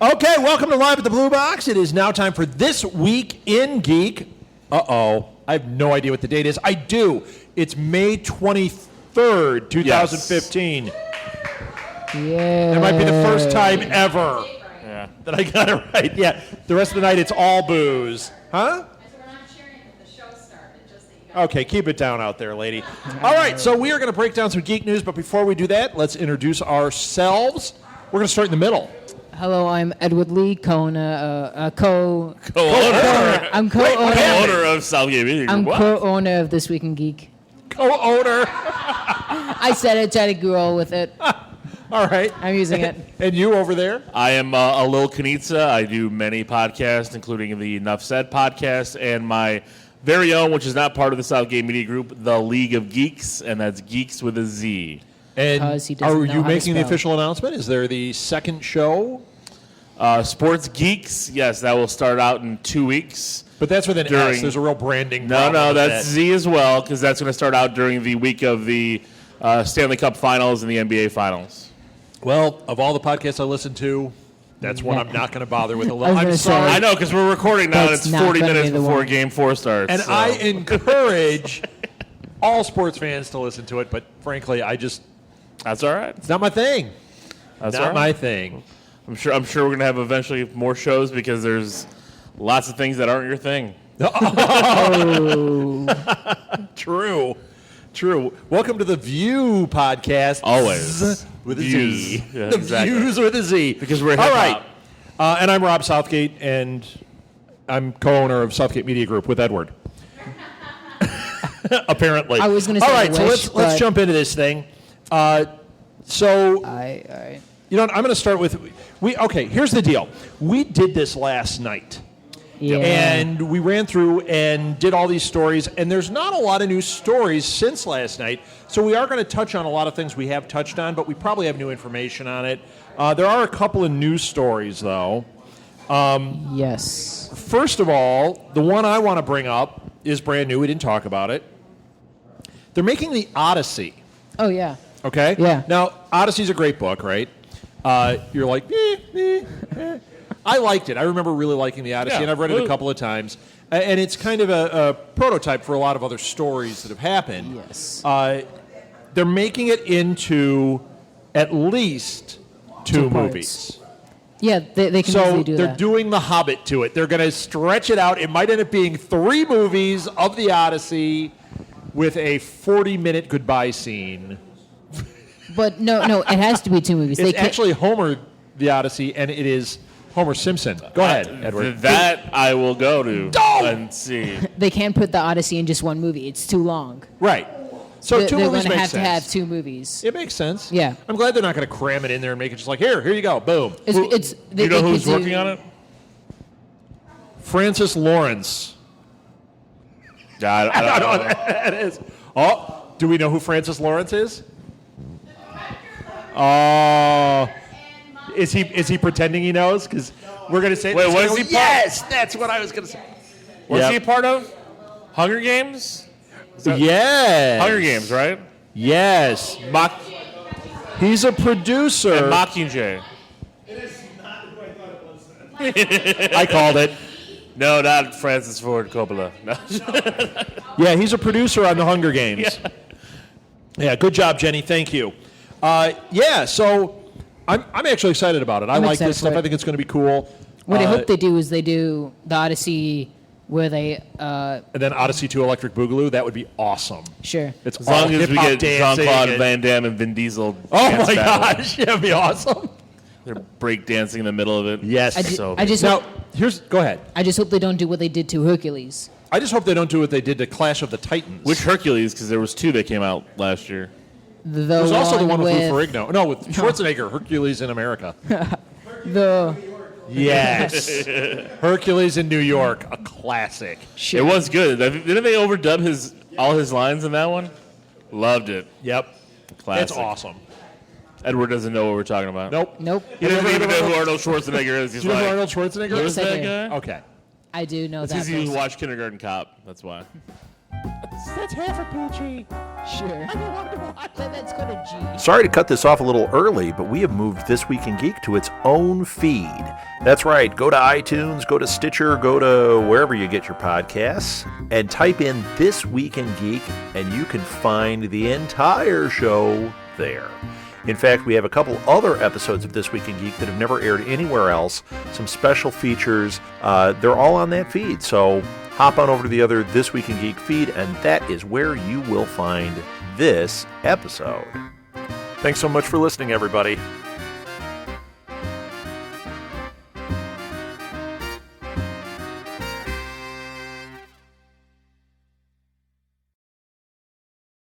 Okay, welcome to Live at the Blue Box. It is now time for This Week in Geek. I have no idea what the date is. I do. It's May 23rd, 2015. Yeah. That might be the first time ever that I got it right. Yeah, the rest of the night it's all booze. Huh? Okay, keep it down out there, lady. All right, so we are going to break down some geek news, but before we do that, let's introduce ourselves. We're going to start in the middle. Hello, I'm Edward Lee, co-owner of Southgate Media Group. I'm co-owner of This Week in Geek. Co-owner. I said it, tried to grow with it. All right. I'm using it. And you over there? I am a Lil Kanitsa. I do many podcasts, including the Enough Said podcast and my very own, which is not part of the Southgate Media Group, The League of Geeks, and that's Geeks with a Z. And are you making the official announcement? Is there the second show? Sports Geeks, yes, that will start out in 2 weeks. But that's with an S. There's a real branding problem. No, that's Z as well, because that's going to start out during the week of the Stanley Cup Finals and the NBA Finals. Well, of all the podcasts I listen to, that's one I'm not going to bother with. I'm sorry. I know, because we're recording now, and it's 40 minutes before Game 4 starts. And so. I encourage all sports fans to listen to it, but frankly, that's all right. It's not my thing. That's not my thing. I'm sure we're going to have eventually more shows because there's lots of things that aren't your thing. Oh. True. Welcome to the View podcast. Always. With a Views. Z. Yeah, the exactly. Views with a Z. Because we're all hip-hop. right. And I'm Rob Southgate, and I'm co-owner of Southgate Media Group with Edward. Apparently. I was going to say all right, so let's jump into this thing. I'm going to start with here's the deal. We did this last night. Yeah. And we ran through and did all these stories, and there's not a lot of new stories since last night, so we are going to touch on a lot of things we have touched on, but we probably have new information on it. There are a couple of news stories, though. Yes. First of all, the one I want to bring up is brand new. We didn't talk about it. They're making the Odyssey. Oh, yeah. Okay? Yeah. Now, Odyssey's a great book, right? You're like, I liked it. I remember really liking the Odyssey, and I've read it a couple of times. And it's kind of a prototype for a lot of other stories that have happened. Yes. They're making it into at least two movies. Yeah, they can easily do that. So they're doing The Hobbit to it. They're going to stretch it out. It might end up being 3 movies of the Odyssey with a 40-minute goodbye scene. But no, it has to be 2 movies. It's actually Homer, the Odyssey, and it is Homer Simpson. Go ahead, Edward. That I will go to and see. They can't put the Odyssey in just one movie. It's too long. Right. So 2 movies they're going makes to have 2 movies. It makes sense. Yeah. I'm glad they're not going to cram it in there and make it just like, here you go, boom. Do you know who's working on it? Francis Lawrence. I don't know. That is. Oh, do we know who Francis Lawrence is? Oh. Is he pretending he knows? Because we're going to say... Wait, was he part? Yes, that's what I was going to say. Was he a part of Hunger Games? Yes. Hunger Games, right? Yes. He's a producer. And Mockingjay. It is not who I thought it was. I called it. No, not Francis Ford Coppola. No. Yeah, he's a producer on the Hunger Games. Yeah, good job, Jenny. Thank you. So I'm actually excited about it. I like this stuff. I think it's going to be cool. What I hope they do is they do the Odyssey where they... and then Odyssey 2 Electric Boogaloo. That would be awesome. Sure. It's as long as we get Jean-Claude and... Van Damme and Vin Diesel. Oh, my gosh. Yeah, that'd be awesome. They're break dancing in the middle of it. Yes. Go ahead. I just hope they don't do what they did to Hercules. I just hope they don't do what they did to Clash of the Titans. Which Hercules? Because there was 2 that came out last year. There's also the one with Lou Ferrigno. No, with Schwarzenegger, Hercules in America. Yes. Hercules in New York, a classic. It was good. Didn't they overdub all his lines in that one? Loved it. Yep. Classic. It's awesome. Edward doesn't know what we're talking about. Nope. He doesn't even know who Arnold Schwarzenegger is. He's Do you know like, who Arnold Schwarzenegger Yes, is? I that do. guy? Okay. I do know that. It's because you watch Kindergarten Cop. That's why. That's half a peachy. Sure. I don't want to watch. Then let's go to G. Sorry to cut this off a little early, but we have moved This Week in Geek to its own feed. That's right. Go to iTunes, go to Stitcher, go to wherever you get your podcasts, and type in This Week in Geek, and you can find the entire show there. In fact, we have a couple other episodes of This Week in Geek that have never aired anywhere else, some special features. They're all on that feed, so hop on over to the other This Week in Geek feed, and that is where you will find this episode. Thanks so much for listening, everybody.